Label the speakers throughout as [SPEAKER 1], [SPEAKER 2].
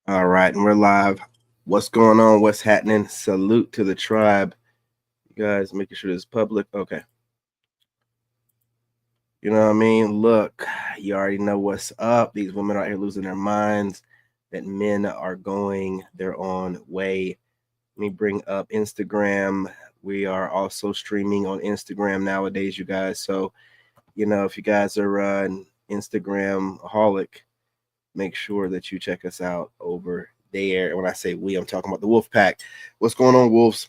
[SPEAKER 1] All right, and we're live. What's going on? What's happening? Salute to the tribe. You guys making sure this is public. Okay. You know what I mean? Look, you already know what's up. These women out here losing their minds, that men are going their own way. Let me bring up Instagram. We are also streaming on Instagram nowadays, you guys. So, if you guys are an Instagram holic, make sure that you check us out over there. And when I say we, I'm talking about the Wolf Pack. What's going on, Wolves?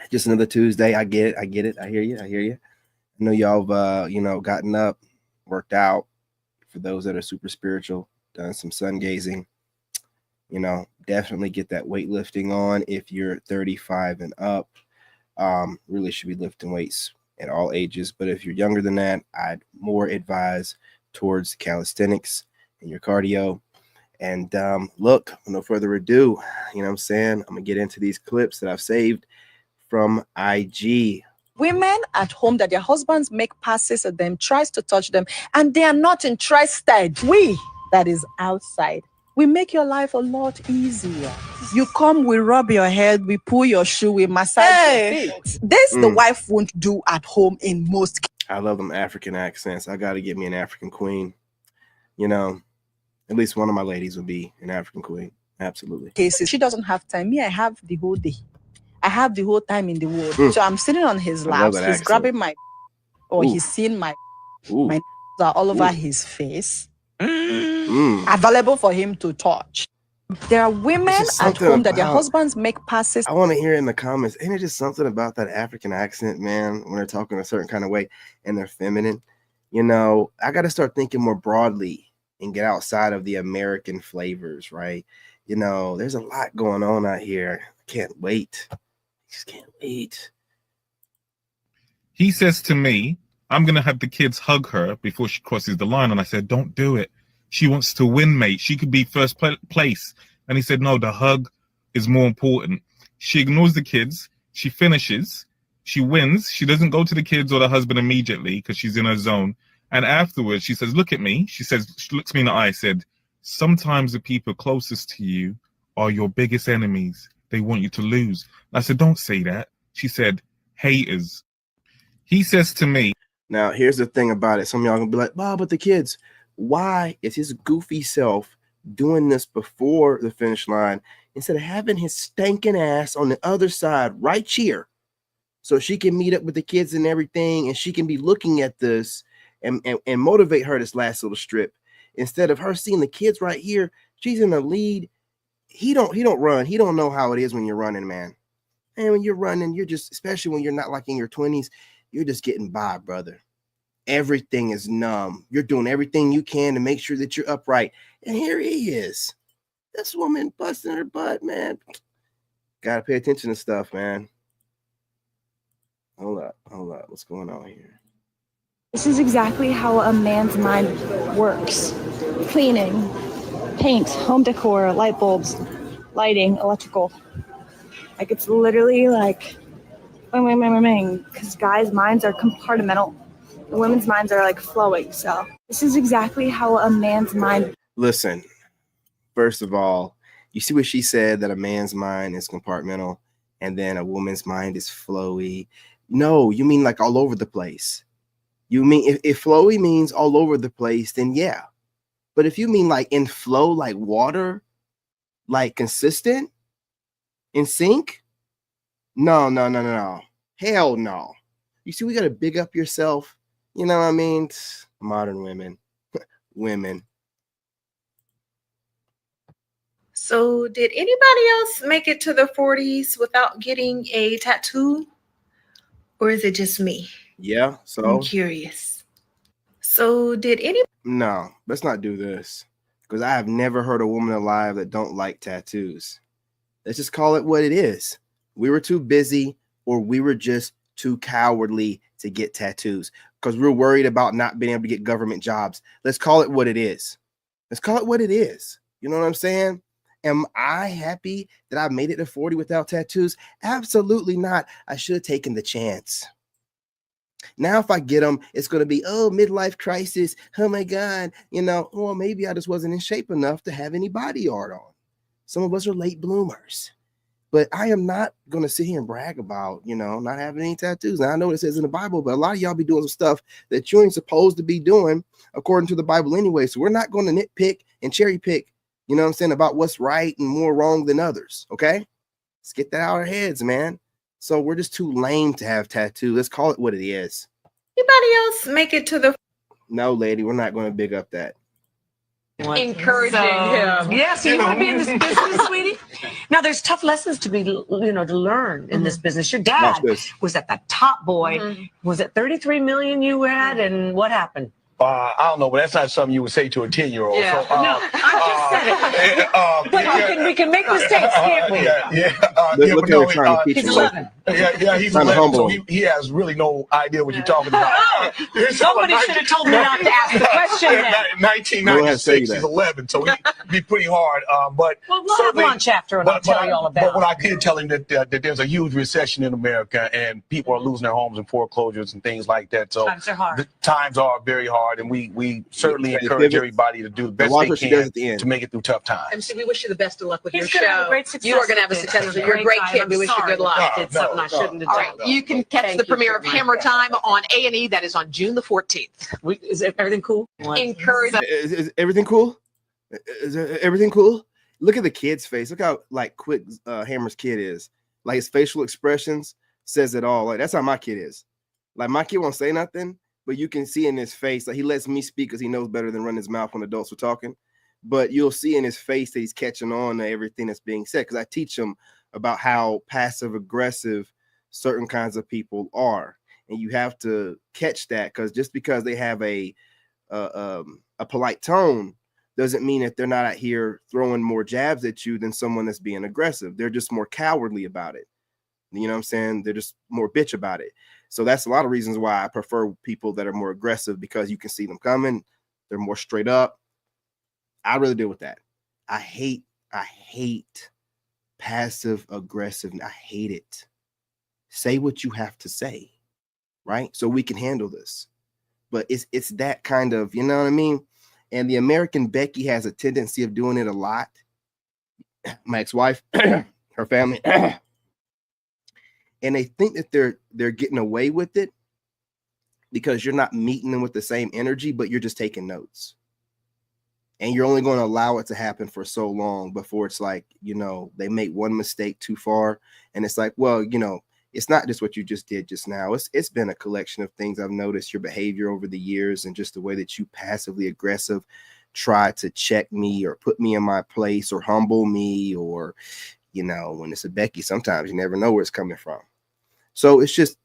[SPEAKER 1] Just another Tuesday. I get it. I get it. I hear you. I hear you. I know y'all have gotten up, worked out. For those that are super spiritual, done some sun gazing. Definitely get that weightlifting on if you're 35 and up. Really should be lifting weights at all ages. But if you're younger than that, I'd more advise towards calisthenics and your cardio. And look, no further ado, you know what I'm saying? I'm going to get into these clips that I've saved from IG.
[SPEAKER 2] Women at home that their husbands make passes at them, tries to touch them, and they are not interested. We, that is outside, we make your life a lot easier. You come, we rub your head, we pull your shoe, we massage your feet. This the wife won't do at home in most cases.
[SPEAKER 1] I love them African accents. I got to get me an African queen. At least one of my ladies will be an African queen. Absolutely.
[SPEAKER 2] Cases. She doesn't have time. Me, I have the whole day. I have the whole time in the world. So I'm sitting on his lap. He's accent. Grabbing my, or he's seeing my are all over his face. Available for him to touch. There are women at home that their husbands make passes.
[SPEAKER 1] I want to hear in the comments. Ain't it just something about that African accent, man, when they're talking a certain kind of way and they're feminine? I got to start thinking more broadly and get outside of the American flavors, right? There's a lot going on out here. I can't wait. I just can't wait.
[SPEAKER 3] He says to me, I'm going to have the kids hug her before she crosses the line. And I said, don't do it. She wants to win, mate. She could be first place. And he said, no, the hug is more important. She ignores the kids. She finishes. She wins. She doesn't go to the kids or the husband immediately because she's in her zone. And afterwards, she says, look at me. She looks me in the eye, said, sometimes the people closest to you are your biggest enemies. They want you to lose. And I said, don't say that. She said, haters. He says to me.
[SPEAKER 1] Now, here's the thing about it. Some of y'all going to be like, oh, but the kids. Why is his goofy self doing this before the finish line instead of having his stinking ass on the other side right here so she can meet up with the kids and everything and she can be looking at this and motivate her this last little strip instead of her seeing the kids right here. She's in the lead. He don't run. He don't know how it is when you're running, man. And when you're running, you're just, especially when you're not like in your 20s, you're just getting by, brother. Everything is numb. You're doing everything you can to make sure that you're upright. And here he is. This woman busting her butt, man. Gotta pay attention to stuff, man. Hold up. What's going on here?
[SPEAKER 4] This is exactly how a man's mind works. Cleaning, paint, home decor, light bulbs, lighting, electrical. Like it's literally like, because guys' minds are compartmental. The women's minds are like flowing. So this is exactly how a man's mind.
[SPEAKER 1] Listen, first of all, you see what she said, that a man's mind is compartmental and then a woman's mind is flowy. No, you mean like all over the place. You mean if flowy means all over the place, then yeah. But if you mean like in flow, like water, like consistent, in sync, no. Hell no. You see, we got to big up yourself. You know what I mean? Modern women. Women.
[SPEAKER 5] So did anybody else make it to the 40s without getting a tattoo? Or is it just me?
[SPEAKER 1] Yeah, so
[SPEAKER 5] I'm curious. So did any?
[SPEAKER 1] No, let's not do this. Because I have never heard a woman alive that don't like tattoos. Let's just call it what it is. We were too busy, or we were just too cowardly to get tattoos because we're worried about not being able to get government jobs. Let's call it what it is. Let's call it what it is. You know what I'm saying? Am I happy that I made it to 40 without tattoos? Absolutely not. I should have taken the chance. Now, if I get them, it's going to be, oh, midlife crisis. Oh, my God. Well, maybe I just wasn't in shape enough to have any body art on. Some of us are late bloomers. But I am not going to sit here and brag about, not having any tattoos. Now, I know it says in the Bible, but a lot of y'all be doing some stuff that you ain't supposed to be doing according to the Bible anyway. So we're not going to nitpick and cherry pick, about what's right and more wrong than others. Okay? Let's get that out of our heads, man. So we're just too lame to have tattoos. Let's call it what it is.
[SPEAKER 5] Anybody else make it to the?
[SPEAKER 1] No, lady, we're not going to big up that.
[SPEAKER 6] Encouraging him.
[SPEAKER 7] Yeah, so you want to be in this business, sweetie? Now, there's tough lessons to be, to learn in this business. Your dad was at the top, boy. Was it 33 million you had, and what happened?
[SPEAKER 8] I don't know, but that's not something you would say to a 10-year-old.
[SPEAKER 7] Yeah,
[SPEAKER 8] So,
[SPEAKER 7] no, I just said it. But we can make mistakes, can't we?
[SPEAKER 1] Look at her trying to teach
[SPEAKER 7] He's
[SPEAKER 1] him.
[SPEAKER 7] 11.
[SPEAKER 8] He's 11, so he has really no idea what you're talking about.
[SPEAKER 7] Somebody should have told me not to ask the question then.
[SPEAKER 8] 1996, he's 11, so he'd be pretty hard. But
[SPEAKER 7] well, we'll have lunch after, and I'll tell you all about it.
[SPEAKER 8] But what I did tell him that there's a huge recession in America, and people are losing their homes and foreclosures and things like that. So
[SPEAKER 7] times are hard.
[SPEAKER 8] Times are very hard, and we certainly encourage everybody to do the best they can to make it through tough times.
[SPEAKER 6] MC, we wish you the best of luck with your
[SPEAKER 7] He's gonna have a
[SPEAKER 6] show.
[SPEAKER 7] great success.
[SPEAKER 6] You are going to have a success. You're a great kid. We wish you good luck.
[SPEAKER 7] I did something I shouldn't have
[SPEAKER 6] All
[SPEAKER 7] done.
[SPEAKER 6] right, you can catch the premiere of Hammer Time on A&E. That is on June the 14th.
[SPEAKER 7] Is everything cool?
[SPEAKER 6] Encourage.
[SPEAKER 1] Is everything cool? Is everything cool? Look at the kid's face. Look how quick Hammer's kid is. Like his facial expressions says it all. Like that's how my kid is. Like my kid won't say nothing, but you can see in his face, like he lets me speak because he knows better than running his mouth when adults are talking. But you'll see in his face that he's catching on to everything that's being said because I teach him about how passive aggressive certain kinds of people are, and you have to catch that because just because they have a polite tone doesn't mean that they're not out here throwing more jabs at you than someone that's being aggressive. They're just more cowardly about it. You know what I'm saying? They're just more bitch about it. So that's a lot of reasons why I prefer people that are more aggressive because you can see them coming. They're more straight up. I'd rather deal with that. I hate passive aggressive. I hate it. Say what you have to say, right? So we can handle this. But it's that kind of, you know what I mean? And the American Becky has a tendency of doing it a lot. My ex-wife, her family, and they think that they're getting away with it because you're not meeting them with the same energy, but you're just taking notes. And you're only going to allow it to happen for so long before it's like, they make one mistake too far. And it's like, well, it's not just what you just did just now. It's been a collection of things I've noticed your behavior over the years and just the way that you passively aggressive try to check me or put me in my place or humble me or, when it's a Becky, sometimes you never know where it's coming from. So it's just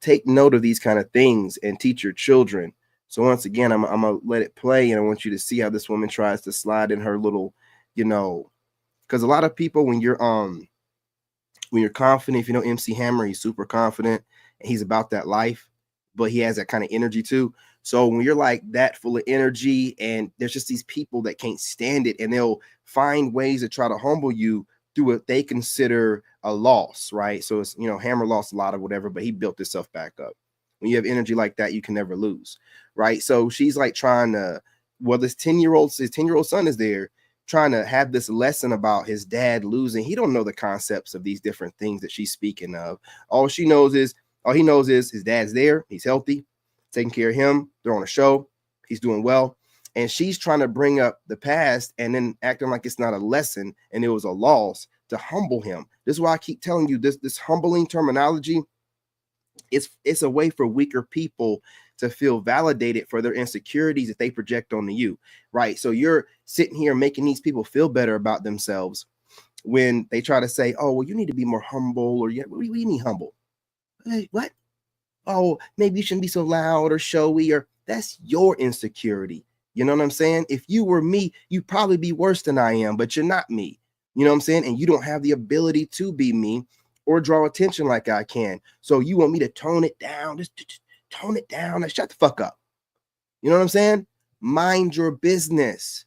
[SPEAKER 1] take note of these kind of things and teach your children. So once again, I'm going to let it play and I want you to see how this woman tries to slide in her little, because a lot of people, when you're confident, if you know MC Hammer, he's super confident and he's about that life, but he has that kind of energy too. So when you're like that full of energy and there's just these people that can't stand it and they'll find ways to try to humble you through what they consider a loss, right? So it's, Hammer lost a lot of whatever, but he built himself back up. When you have energy like that, you can never lose, right? So she's like trying to, his 10-year-old son is there trying to have this lesson about his dad losing. He don't know the concepts of these different things that she's speaking of. All he knows is his dad's there. He's healthy, taking care of him. They're on a show. He's doing well. And she's trying to bring up the past and then acting like it's not a lesson and it was a loss to humble him. This is why I keep telling you this humbling terminology. It's a way for weaker people to feel validated for their insecurities that they project onto you, right? So you're sitting here making these people feel better about themselves when they try to say, oh, well, you need to be more humble or what do you mean humble? Hey, what? Oh, maybe you shouldn't be so loud or showy or that's your insecurity. You know what I'm saying? If you were me, you'd probably be worse than I am, but you're not me. You know what I'm saying? And you don't have the ability to be me or draw attention like I can. So you want me to tone it down, just tone it down. Like, shut the fuck up. You know what I'm saying? Mind your business.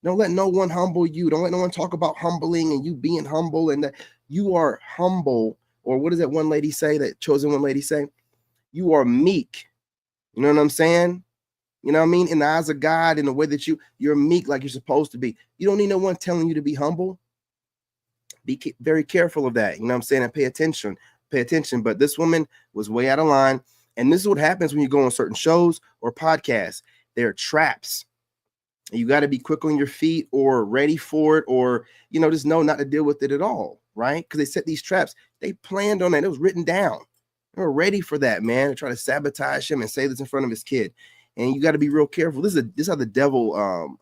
[SPEAKER 1] Don't let no one humble you. Don't let no one talk about humbling and you being humble and that you are humble. Or what does that one lady say, that chosen one lady say? You are meek. You know what I'm saying? You know what I mean? In the eyes of God, in the way that you're meek like you're supposed to be. You don't need no one telling you to be humble. very careful of that. You know what I'm saying? And pay attention. But this woman was way out of line. And this is what happens when you go on certain shows or podcasts. They're traps. You got to be quick on your feet or ready for it, or, just know not to deal with it at all, right? Because they set these traps. They planned on that. It was written down. They were ready for that, man, to try to sabotage him and say this in front of his kid. And you got to be real careful. This is how the devil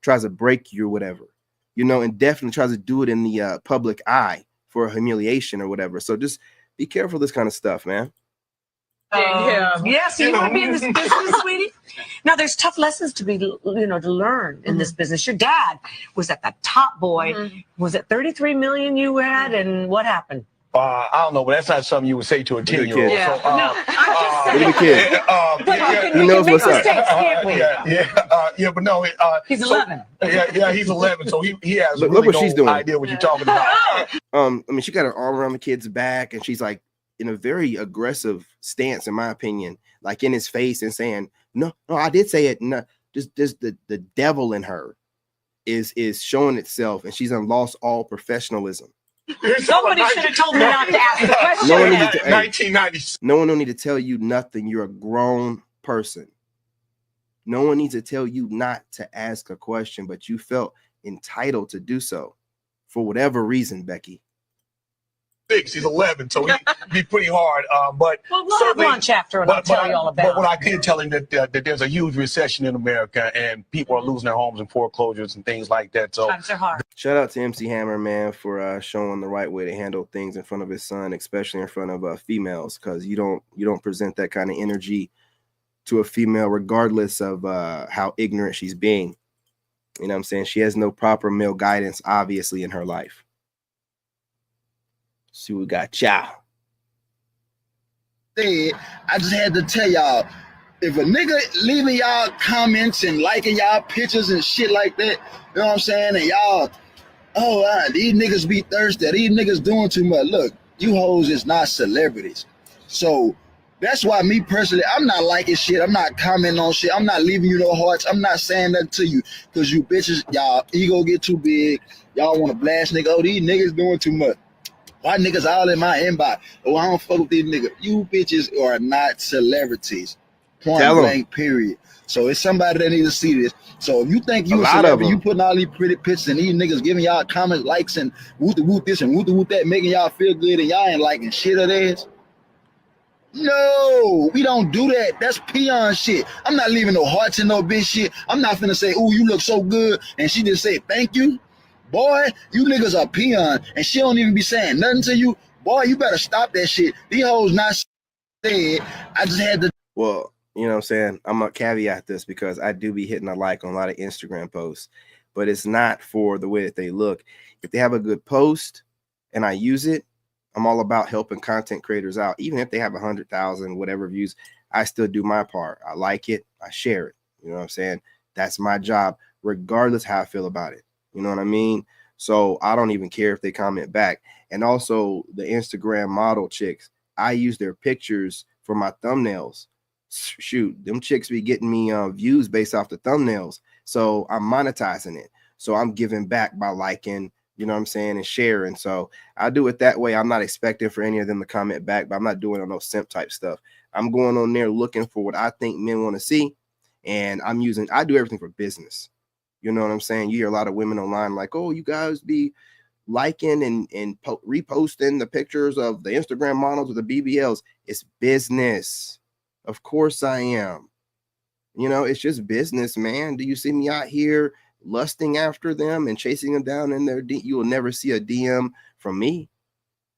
[SPEAKER 1] tries to break you or whatever, and definitely tries to do it in the public eye for a humiliation or whatever. So just be careful of this kind of stuff, man.
[SPEAKER 7] Yeah, so you want to be in this business, sweetie? Now, there's tough lessons to be, to learn in this business. Your dad was at the top boy. Was it 33 million you had, and what happened?
[SPEAKER 8] I don't know, but that's not something you would say to a 10-year-old.
[SPEAKER 7] Yeah,
[SPEAKER 8] So,
[SPEAKER 7] no, I'm just saying.
[SPEAKER 1] Look at the kid.
[SPEAKER 7] He
[SPEAKER 1] knows what's up.
[SPEAKER 7] Mistakes, can't we?
[SPEAKER 8] But no.
[SPEAKER 7] He's 11.
[SPEAKER 8] He's 11, so he has
[SPEAKER 1] Look
[SPEAKER 8] really
[SPEAKER 1] what
[SPEAKER 8] no
[SPEAKER 1] she's doing.
[SPEAKER 8] idea what you're talking about.
[SPEAKER 1] She got her arm around the kid's back, and she's like in a very aggressive stance, in my opinion, like in his face and saying, no, I did say it. No, just the devil in her is showing itself, and she's lost all professionalism.
[SPEAKER 7] Somebody should have told me not to ask the question.
[SPEAKER 1] No one
[SPEAKER 8] 1990s.
[SPEAKER 1] No one don't need to tell you nothing. You're a grown person. No one needs to tell you not to ask a question, but you felt entitled to do so for whatever reason, Becky.
[SPEAKER 8] He's 11, so he'd be pretty hard. But
[SPEAKER 7] we'll have lunch after, and I'll tell you all about it.
[SPEAKER 8] But what I did tell him that there's a huge recession in America, and people are losing their homes and foreclosures and things like that. So
[SPEAKER 7] times are hard.
[SPEAKER 1] Shout out to MC Hammer, man, for showing the right way to handle things in front of his son, especially in front of females, because you don't present that kind of energy to a female, regardless of how ignorant she's being. You know what I'm saying? She has no proper male guidance, obviously, in her life. See, we got y'all.
[SPEAKER 9] I just had to tell y'all, if a nigga leaving y'all comments and liking y'all pictures and shit like that, you know what I'm saying? And y'all, these niggas be thirsty. These niggas doing too much. Look, you hoes is not celebrities. So that's why me personally, I'm not liking shit. I'm not commenting on shit. I'm not leaving you no hearts. I'm not saying nothing to you because you bitches, y'all ego get too big. Y'all want to blast nigga. Oh, these niggas doing too much. Why niggas all in my inbox? Oh, I don't fuck with these niggas. You bitches are not celebrities. Point blank, period. So it's somebody that needs to see this. So if you think you a celebrity, you putting all these pretty pictures and these niggas giving y'all comments, likes, and woot this and woot that, making y'all feel good, and y'all ain't liking shit of theirs. No, we don't do that. That's peon shit. I'm not leaving no hearts in no bitch shit. I'm not finna say, ooh, you look so good, and she just say thank you. Boy, you niggas are peon, and she don't even be saying nothing to you. Boy, you better stop that shit. These hoes not said. I just had to.
[SPEAKER 1] Well, you know what I'm saying? I'm going to caveat this because I do be hitting a like on a lot of Instagram posts, but it's not for the way that they look. If they have a good post and I use it, I'm all about helping content creators out. Even if they have 100,000, whatever views, I still do my part. I like it. I share it. You know what I'm saying? That's my job, regardless how I feel about it. You know what I mean? So I don't even care if they comment back. And also the Instagram model chicks, I use their pictures for my thumbnails. Shoot, them chicks be getting me views based off the thumbnails. So I'm monetizing it. So I'm giving back by liking, you know what I'm saying, and sharing. So I do it that way. I'm not expecting for any of them to comment back, but I'm not doing no simp type stuff. I'm going on there looking for what I think men want to see. And I do everything for business. You know what I'm saying? You hear a lot of women online like, oh, you guys be liking and reposting the pictures of the Instagram models or the BBLs. It's business. Of course I am. You know, it's just business, man. Do you see me out here lusting after them and chasing them down in their you will never see a DM from me,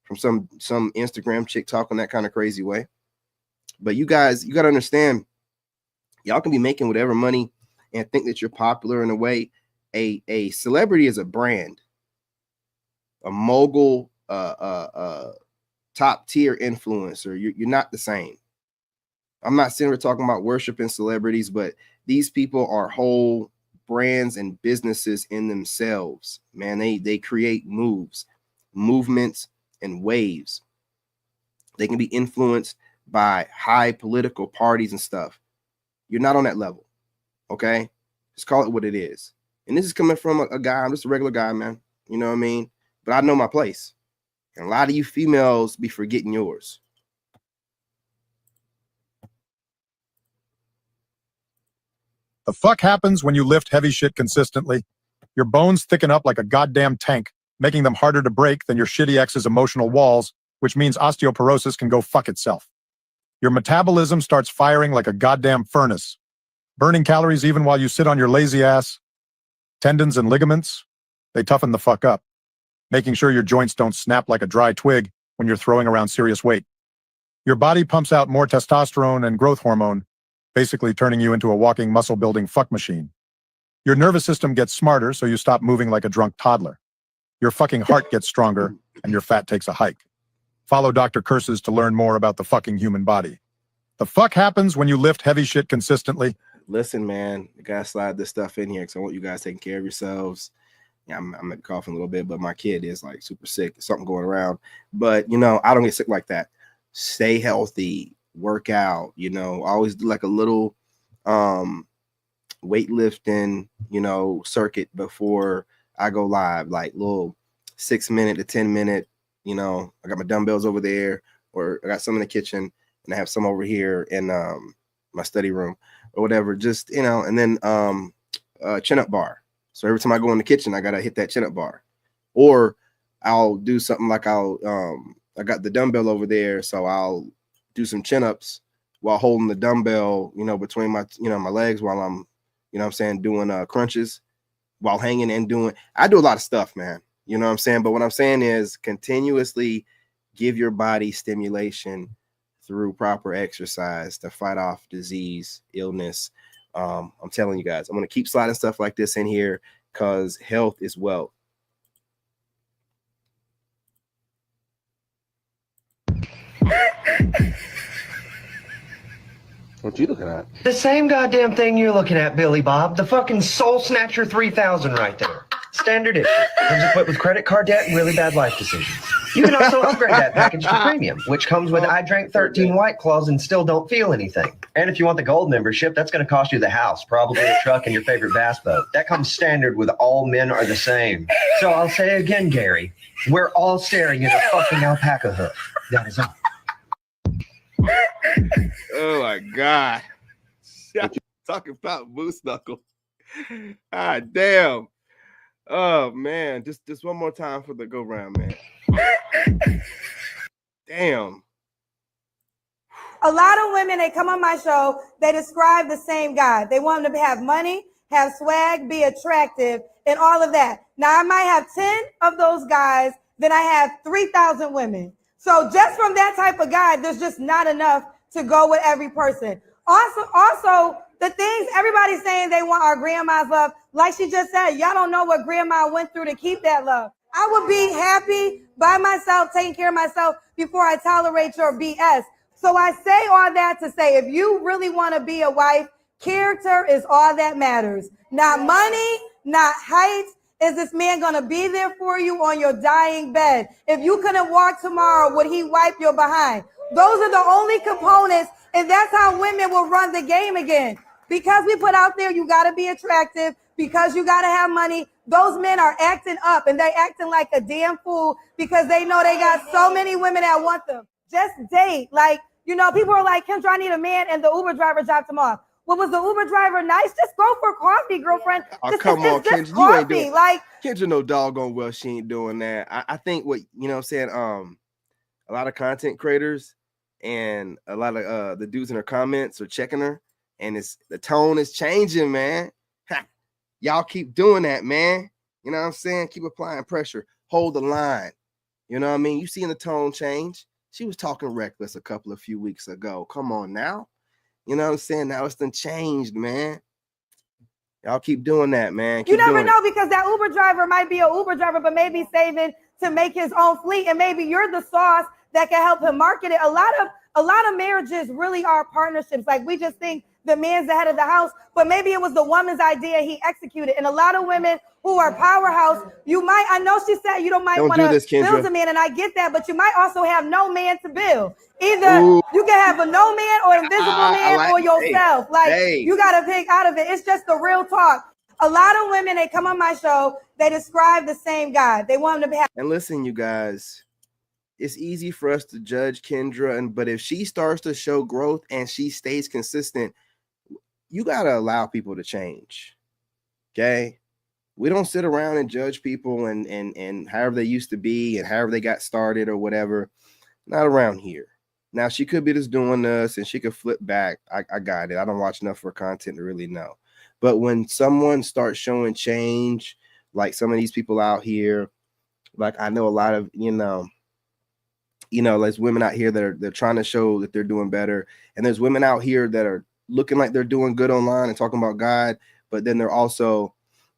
[SPEAKER 1] from some Instagram chick talking that kind of crazy way. But you guys, you got to understand, y'all can be making whatever money and think that you're popular in a way. A celebrity is a brand, a mogul, top tier influencer. You're not the same. I'm not sitting here talking about worshiping celebrities, but these people are whole brands and businesses in themselves. Man, they create movements, and waves. They can be influenced by high political parties and stuff. You're not on that level. Okay, just call it what it is. And this is coming from a guy. I'm just a regular guy, man. You know what I mean? but I know my place. And a lot of you females be forgetting yours.
[SPEAKER 10] The fuck happens when you lift heavy shit consistently? Your bones thicken up like a goddamn tank, making them harder to break than your shitty ex's emotional walls, which means osteoporosis can go fuck itself. Your metabolism starts firing like a goddamn furnace, burning calories even while you sit on your lazy ass. Tendons and ligaments, they toughen the fuck up, making sure your joints don't snap like a dry twig when you're throwing around serious weight. Your body pumps out more testosterone and growth hormone, basically turning you into a walking muscle-building fuck machine. Your nervous system gets smarter, so you stop moving like a drunk toddler. Your fucking heart gets stronger, and your fat takes a hike. Follow Dr. Curses to learn more about the fucking human body. The fuck happens when you lift heavy shit consistently?
[SPEAKER 1] Listen, man, I gotta slide this stuff in here because I want you guys taking care of yourselves. Yeah, I'm coughing a little bit, but my kid is like super sick. There's something going around. But, you know, I don't get sick like that. Stay healthy, work out, you know, always do like a little weightlifting, you know, circuit before I go live, like little 6 minute to 10 minute, you know, I got my dumbbells over there, or I got some in the kitchen and I have some over here in my study room or whatever, just, you know, and then chin up bar. So every time I go in the kitchen, I got to hit that chin up bar, or I'll do something like I got the dumbbell over there. So I'll do some chin ups while holding the dumbbell, you know, between my, you know, my legs while I'm, you know what I'm saying, doing crunches while hanging and doing, I do a lot of stuff, man. You know what I'm saying? But what I'm saying is continuously give your body stimulation through proper exercise to fight off disease, illness. I'm telling you guys, I'm going to keep sliding stuff like this in here because health is wealth. What you looking at?
[SPEAKER 11] The same goddamn thing you're looking at, Billy Bob. The fucking Soul Snatcher 3000 right there. Standard issue. Comes equipped with credit card debt and really bad life decisions. You can also upgrade that package to premium, which comes with I drank 13 White Claws and still don't feel anything. And if you want the gold membership, that's going to cost you the house, probably a truck and your favorite bass boat. That comes standard with all men are the same. So I'll say again, Gary, we're all staring at a fucking alpaca hoof. That is all.
[SPEAKER 1] Oh my God. Talking about moose knuckle. Ah, damn. Oh man, just one more time for the go round, man. Damn.
[SPEAKER 12] A lot of women, they come on my show, they describe the same guy. They want him to have money, have swag, be attractive, and all of that. Now, I might have 10 of those guys, then I have 3,000 women. So just from that type of guy, there's just not enough to go with every person. Also, the things everybody's saying they want our grandma's love, like she just said, y'all don't know what grandma went through to keep that love. I would be happy by myself, taking care of myself before I tolerate your BS. So I say all that to say, if you really want to be a wife, character is all that matters. Not money, not height. Is this man going to be there for you on your dying bed? If you couldn't walk tomorrow, would he wipe your behind? Those are the only components, and that's how women will run the game again. Because we put out there, you got to be attractive, because you got to have money. Those men are acting up, and they acting like a damn fool because they know they got so many women that want them. Just date. Like, you know, people are like, Kendra, I need a man, and the Uber driver dropped him off. Well, was the Uber driver nice? Just go for coffee, girlfriend.
[SPEAKER 1] Oh, come on, Kendra.
[SPEAKER 12] Coffee.
[SPEAKER 1] You ain't doing
[SPEAKER 12] like
[SPEAKER 1] Kendra no doggone well. She ain't doing that. I think what, you know what I'm saying, a lot of content creators and a lot of the dudes in her comments are checking her, and the tone is changing, man. Y'all keep doing that, man. You know what I'm saying? Keep applying pressure. Hold the line. You know what I mean? You seeing the tone change? She was talking reckless a few weeks ago. Come on now. You know what I'm saying? Now it's done changed, man. Y'all keep doing that, man.
[SPEAKER 12] You never know, because that Uber driver might be an Uber driver, but maybe saving to make his own fleet, and maybe you're the sauce that can help him market it. A lot of marriages really are partnerships. Like, we just think the man's the head of the house, but maybe it was the woman's idea, he executed. And a lot of women who are powerhouse, I know she said you don't want to build a man, and I get that, but you might also have no man to build. Either you can have a no man or invisible man or yourself. You got to pick out of it. It's just the real talk. A lot of women, they come on my show, they describe the same God. They want him to have.
[SPEAKER 1] And listen, you guys, it's easy for us to judge Kendra, but if she starts to show growth and she stays consistent, you got to allow people to change. Okay? We don't sit around and judge people and however they used to be and however they got started or whatever. Not around here. Now, she could be just doing this and she could flip back. I got it. I don't watch enough of her content to really know. But when someone starts showing change, like some of these people out here, like I know a lot of, there's women out here that they're trying to show that they're doing better. And there's women out here that are looking like they're doing good online and talking about God, but then they're also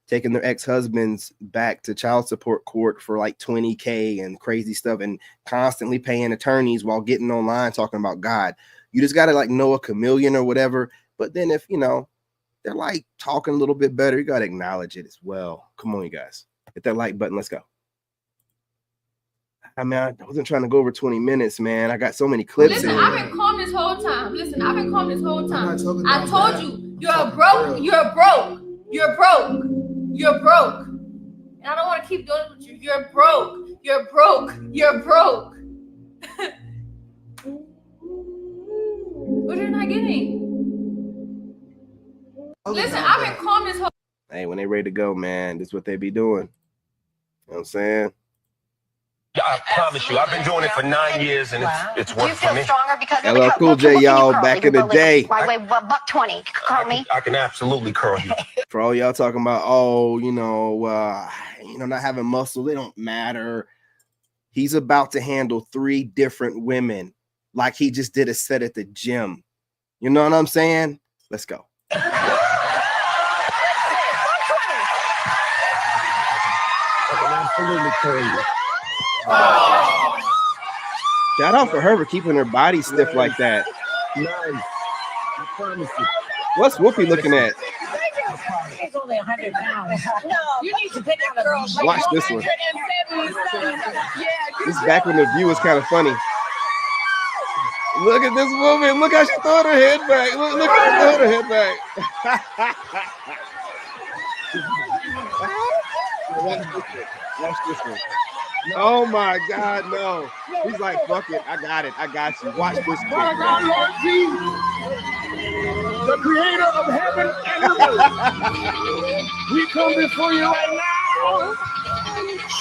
[SPEAKER 1] taking their ex-husbands back to child support court for like $20K and crazy stuff and constantly paying attorneys while getting online talking about God. You just got to like know a chameleon or whatever. But then if, they're like talking a little bit better, you got to acknowledge it as well. Come on, you guys. Hit that like button. Let's go. I mean, I wasn't trying to go over 20 minutes, man. I got so many clips.
[SPEAKER 13] Listen, I've been calm this whole time. I told you, you're broke. You're broke. And I don't want to keep doing it with you. You're broke. What you're not getting? Listen, I've been calm this whole.
[SPEAKER 1] Hey, when they ready to go, man, this is what they be doing. You know what I'm saying?
[SPEAKER 14] I promise you, I've been doing it for 9 years, and it's worked for me.
[SPEAKER 1] LL Cool J, y'all, back in the day.
[SPEAKER 14] $120. Curl me. I can absolutely curl you.
[SPEAKER 1] For all y'all talking about, not having muscle, they don't matter. He's about to handle 3 different women like he just did a set at the gym. You know what I'm saying? Let's go.
[SPEAKER 14] Absolutely curl you.
[SPEAKER 1] Shout out for her for keeping her body stiff like that.
[SPEAKER 14] Nice. I promise you.
[SPEAKER 1] What's Whoopi looking at?
[SPEAKER 7] He's only 100 pounds. No, you need to pick out a girl.
[SPEAKER 1] Watch this one. This is back when the view was kind of funny. Look at this woman. Look how she throwing her head back. Look at her throwing her head back. Watch this one. Oh my God, no. He's like, fuck it. I got you. Watch this.
[SPEAKER 14] Father God, Lord Jesus, the creator of heaven and earth. We come before you right now.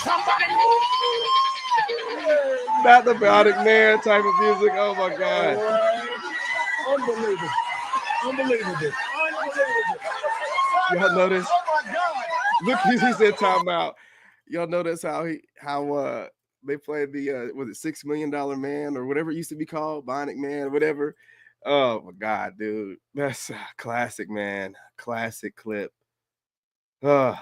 [SPEAKER 14] Somebody move.
[SPEAKER 1] Not the Bionic Man type of music. Oh my God.
[SPEAKER 14] Unbelievable.
[SPEAKER 1] Y'all notice?
[SPEAKER 14] Oh my God.
[SPEAKER 1] Look, he said timeout. Y'all notice how they played the was it $6 Million Man or whatever it used to be called, Bionic Man, whatever. Oh my God, dude, that's a classic, man. Classic clip.
[SPEAKER 15] Yo,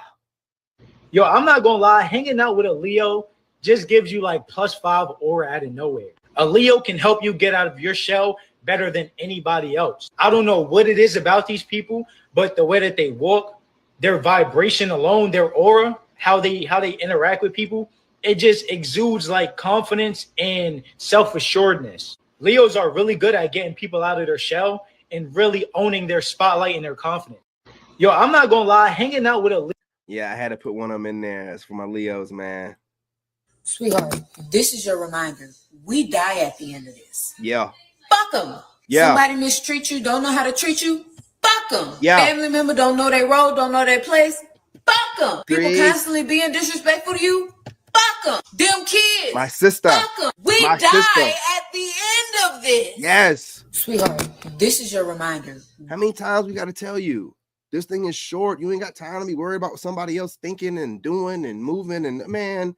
[SPEAKER 15] I'm not gonna lie, hanging out with a Leo just gives you like +5 aura out of nowhere. A Leo can help you get out of your shell better than anybody else. I don't know what it is about these people, but the way that they walk, their vibration alone, their aura, how they interact with people, it just exudes like confidence and self-assuredness. Leos are really good at getting people out of their shell and really owning their spotlight and their confidence. Yo, I'm not gonna lie, hanging out with a Leo.
[SPEAKER 1] Yeah, I had to put one of them in there. It's for my Leos, man.
[SPEAKER 16] Sweetheart, this is your reminder. We die at the end of this.
[SPEAKER 1] Yeah.
[SPEAKER 16] Fuck them.
[SPEAKER 1] Yeah.
[SPEAKER 16] Somebody mistreat you, don't know how to treat you. Fuck them.
[SPEAKER 1] Yeah.
[SPEAKER 16] Family member don't know their role, don't know their place. Fuck them. People
[SPEAKER 1] Please.
[SPEAKER 16] constantly being disrespectful to you. Fuck them. Them kids.
[SPEAKER 1] My sister.
[SPEAKER 16] Fuck them. We
[SPEAKER 1] My
[SPEAKER 16] die
[SPEAKER 1] sister.
[SPEAKER 16] at the end of this.
[SPEAKER 1] Yes.
[SPEAKER 16] Sweetheart, this is your reminder.
[SPEAKER 1] How many times we got to tell you? This thing is short. You ain't got time to be worried about what somebody else thinking and doing and moving. And man,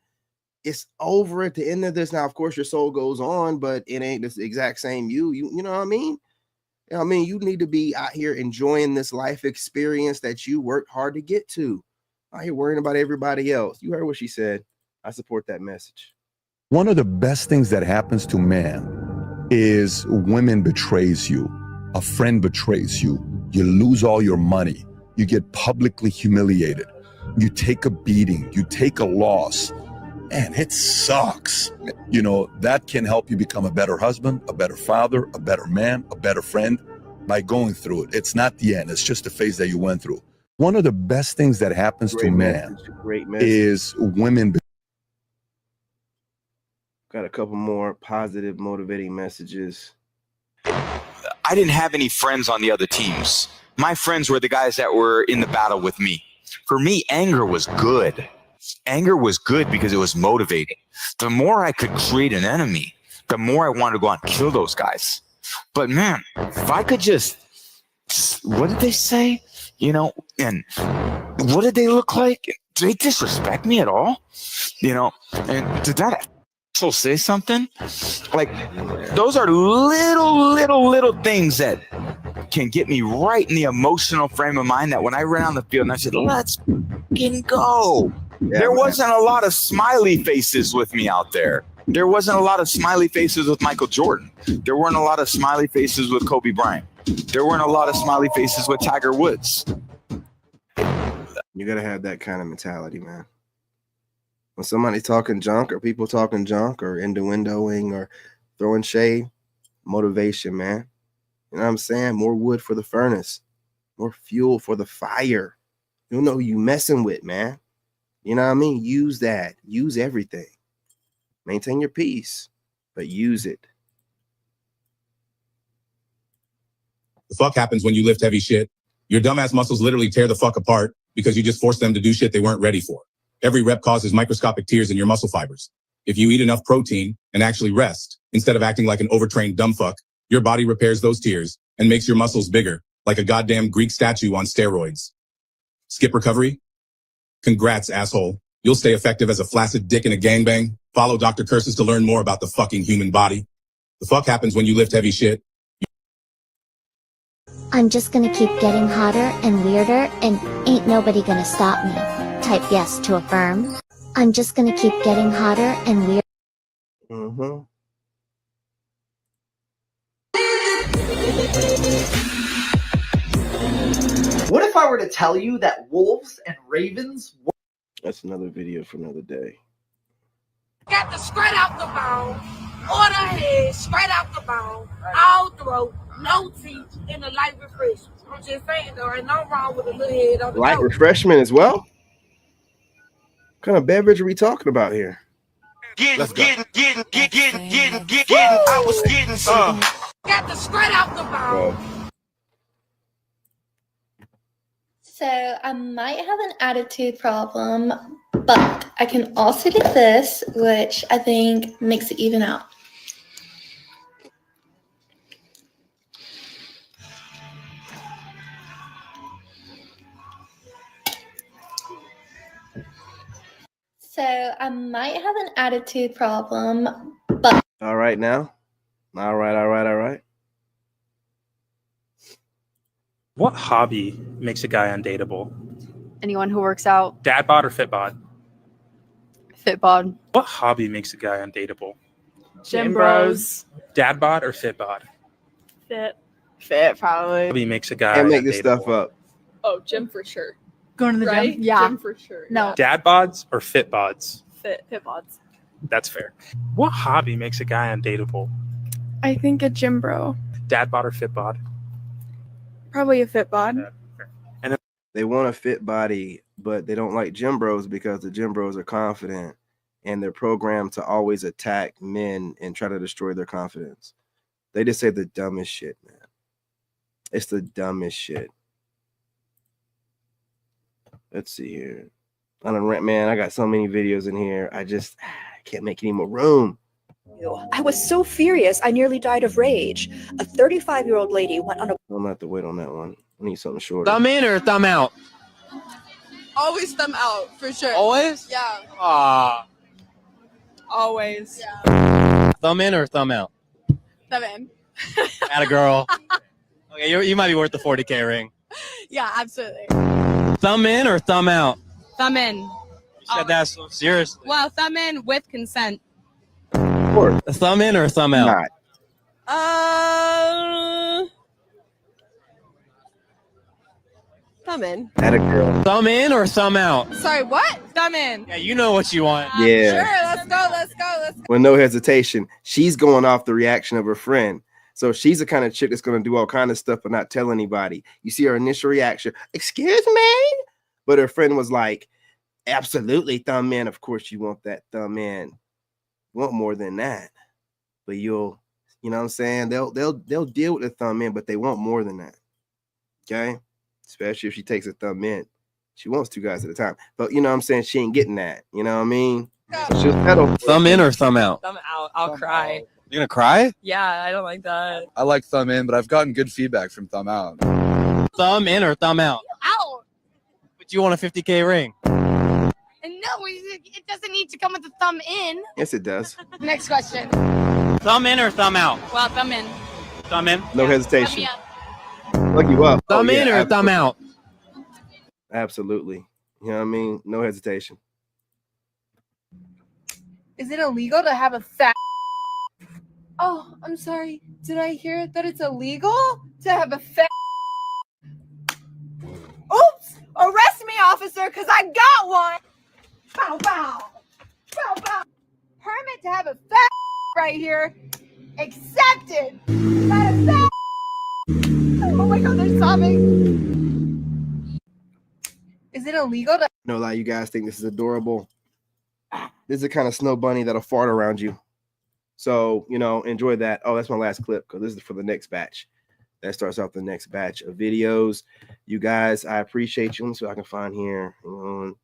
[SPEAKER 1] it's over at the end of this. Now, of course, your soul goes on, but it ain't the exact same you. You know what I mean? I mean, you need to be out here enjoying this life experience that you worked hard to get to. Out here worrying about everybody else. You heard what she said. I support that message.
[SPEAKER 17] One of the best things that happens to man is women betrays you. A friend betrays you. You lose all your money. You get publicly humiliated. You take a beating. You take a loss. Man, it sucks. You know, that can help you become a better husband, a better father, a better man, a better friend by going through it. It's not the end. It's just a phase that you went through. One of the best things that happens to men is women.
[SPEAKER 1] Got a couple more positive, motivating messages.
[SPEAKER 18] I didn't have any friends on the other teams. My friends were the guys that were in the battle with me. For me, anger was good. Anger was good because it was motivating. The more I could create an enemy, the more I wanted to go out and kill those guys. But man, if I could just, what did they say? You know, and what did they look like? Did they disrespect me at all? You know, and did that asshole say something? Like, those are little things that can get me right in the emotional frame of mind that when I ran on the field and I said, let's fucking go. There wasn't a lot of smiley faces with me out there. There wasn't a lot of smiley faces with Michael Jordan. There weren't a lot of smiley faces with Kobe Bryant. There weren't a lot of smiley faces with Tiger Woods.
[SPEAKER 1] You gotta have that kind of mentality, man. When somebody's talking junk or people talking junk or innuendoing or throwing shade, motivation, man. You know what I'm saying? More wood for the furnace, more fuel for the fire. You don't know who you messing with, man. You know what I mean? Use that. Use everything. Maintain your peace, but use it.
[SPEAKER 19] The fuck happens when you lift heavy shit? Your dumbass muscles literally tear the fuck apart because you just forced them to do shit they weren't ready for. Every rep causes microscopic tears in your muscle fibers. If you eat enough protein and actually rest, instead of acting like an overtrained dumb fuck, your body repairs those tears and makes your muscles bigger, like a goddamn Greek statue on steroids. Skip recovery? Congrats, asshole. You'll stay effective as a flaccid dick in a gangbang. Follow Dr. Curses to learn more about the fucking human body. The fuck happens when you lift heavy shit?
[SPEAKER 20] I'm just gonna keep getting hotter and weirder, and ain't nobody gonna stop me. Type yes to affirm. I'm just gonna keep getting hotter and weirder.
[SPEAKER 1] Mm-hmm.
[SPEAKER 21] What if I were to tell you that wolves and ravens?
[SPEAKER 1] That's another video for another day.
[SPEAKER 22] Got the straight out the bone, or the head, straight out the bone, all throat, no teeth, and a light refreshment. I'm just saying, there ain't no wrong with a little head on the
[SPEAKER 1] Light
[SPEAKER 22] throat.
[SPEAKER 1] refreshment as well? What kind of beverage are we talking about here?
[SPEAKER 22] Getting, I was getting some. Got the straight out the bone.
[SPEAKER 23] So I might have an attitude problem, but I can also do this, which I think makes it even out. So I might have an attitude problem, but
[SPEAKER 1] All right now. All right.
[SPEAKER 24] What hobby makes a guy undateable?
[SPEAKER 25] Anyone who works out.
[SPEAKER 24] Dad bod or fit bod?
[SPEAKER 25] Fit bod.
[SPEAKER 24] What hobby makes a guy undateable?
[SPEAKER 25] Gym bros.
[SPEAKER 24] Dad bod or fit bod?
[SPEAKER 25] Fit. Fit, probably.
[SPEAKER 24] Hobby makes a guy
[SPEAKER 1] Can't make this
[SPEAKER 24] undateable.
[SPEAKER 1] stuff up.
[SPEAKER 26] Oh, gym for sure.
[SPEAKER 25] Going to the
[SPEAKER 26] Right?
[SPEAKER 25] gym? Yeah.
[SPEAKER 26] Gym for sure.
[SPEAKER 25] No.
[SPEAKER 24] Dad bods or fit bods?
[SPEAKER 25] Fit bods.
[SPEAKER 24] That's fair. What hobby makes a guy undateable?
[SPEAKER 27] I think a gym bro.
[SPEAKER 24] Dad bod or fit bod?
[SPEAKER 27] Probably a fit bod.
[SPEAKER 24] And then
[SPEAKER 1] They want a fit body, but they don't like gym bros because the gym bros are confident and they're programmed to always attack men and try to destroy their confidence. They just say the dumbest shit, man. It's the dumbest shit. Let's see here. I don't rent, man. I got so many videos in here. I can't make any more room.
[SPEAKER 28] I was so furious, I nearly died of rage. A 35-year-old lady went on a...
[SPEAKER 1] I'm gonna have to wait on that one. I need something shorter.
[SPEAKER 29] Thumb in or thumb out?
[SPEAKER 26] Always thumb out, for sure.
[SPEAKER 29] Always?
[SPEAKER 26] Yeah.
[SPEAKER 29] Ah.
[SPEAKER 26] Always. Yeah.
[SPEAKER 29] Thumb in or thumb out?
[SPEAKER 26] Thumb in.
[SPEAKER 29] Atta girl. Okay, you might be worth the 40K ring.
[SPEAKER 26] Yeah, absolutely.
[SPEAKER 29] Thumb in or thumb out?
[SPEAKER 26] Thumb in.
[SPEAKER 29] You said that so seriously.
[SPEAKER 26] Well, thumb in with consent.
[SPEAKER 29] A thumb in or a thumb out?
[SPEAKER 26] Thumb in.
[SPEAKER 1] Atta girl.
[SPEAKER 29] Thumb in or thumb out?
[SPEAKER 26] Sorry, what? Thumb in.
[SPEAKER 29] Yeah, you know what you want.
[SPEAKER 1] Yeah.
[SPEAKER 26] Sure, let's go.
[SPEAKER 1] With no hesitation, she's going off the reaction of her friend. So she's the kind of chick that's going to do all kind of stuff but not tell anybody. You see her initial reaction, excuse me? But her friend was like, absolutely, thumb in. Of course you want that thumb in. You want more than that. But you'll, you know what I'm saying? They'll deal with the thumb in, but they want more than that. Okay? Especially if she takes a thumb in. She wants 2 guys at a time. But you know what I'm saying? She ain't getting that. You know what I mean? So she'll settle.
[SPEAKER 29] Thumb in or thumb out?
[SPEAKER 25] Thumb out. I'll cry.
[SPEAKER 29] You're gonna cry?
[SPEAKER 25] Yeah, I don't like that.
[SPEAKER 2] I like thumb in, but I've gotten good feedback from thumb out.
[SPEAKER 29] Thumb in or thumb out?
[SPEAKER 25] Out.
[SPEAKER 29] But you want a 50K ring.
[SPEAKER 13] And no, it doesn't need to come with a thumb in.
[SPEAKER 1] Yes, it does.
[SPEAKER 13] Next question.
[SPEAKER 29] Thumb in or thumb out?
[SPEAKER 13] Well, thumb in.
[SPEAKER 29] Thumb in?
[SPEAKER 1] No
[SPEAKER 13] Thumb
[SPEAKER 1] hesitation.
[SPEAKER 13] me up.
[SPEAKER 1] Look you up.
[SPEAKER 29] Thumb in or thumb
[SPEAKER 1] absolutely.
[SPEAKER 29] out?
[SPEAKER 1] Absolutely. You know what I mean? No hesitation.
[SPEAKER 25] Is it illegal to have a fat? Oh, I'm sorry. Did I hear that it's illegal to have a fat? Oops! Arrest me, officer, because I got one. Bow, bow. Bow, bow. Permit to have a fat right here. Accepted. Not a fat. Oh my God, they're sobbing. Is it illegal to?
[SPEAKER 1] No lie, you guys think this is adorable. This is the kind of snow bunny that'll fart around you. So, you know, enjoy that. Oh, that's my last clip because this is for the next batch. That starts off the next batch of videos. You guys, I appreciate you. Let me see what I can find here. Hang on.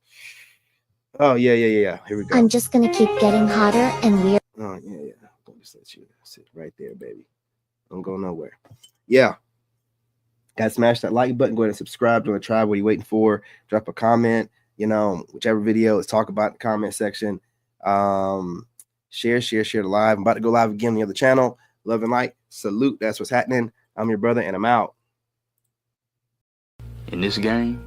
[SPEAKER 1] Oh, yeah. Here we go.
[SPEAKER 20] I'm just gonna keep getting hotter and weird.
[SPEAKER 1] Oh, yeah. I'll just let you sit right there, baby. Don't go nowhere. Yeah. Guys, smash that like button. Go ahead and subscribe. Doing a try. What are you waiting for? Drop a comment. You know, whichever video, let's talk about in the comment section. Share the live. I'm about to go live again on the other channel. Love and light. Salute. That's what's happening. I'm your brother, and I'm out.
[SPEAKER 3] In this game,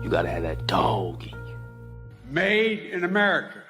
[SPEAKER 3] you gotta have that dog in you.
[SPEAKER 14] Made in America.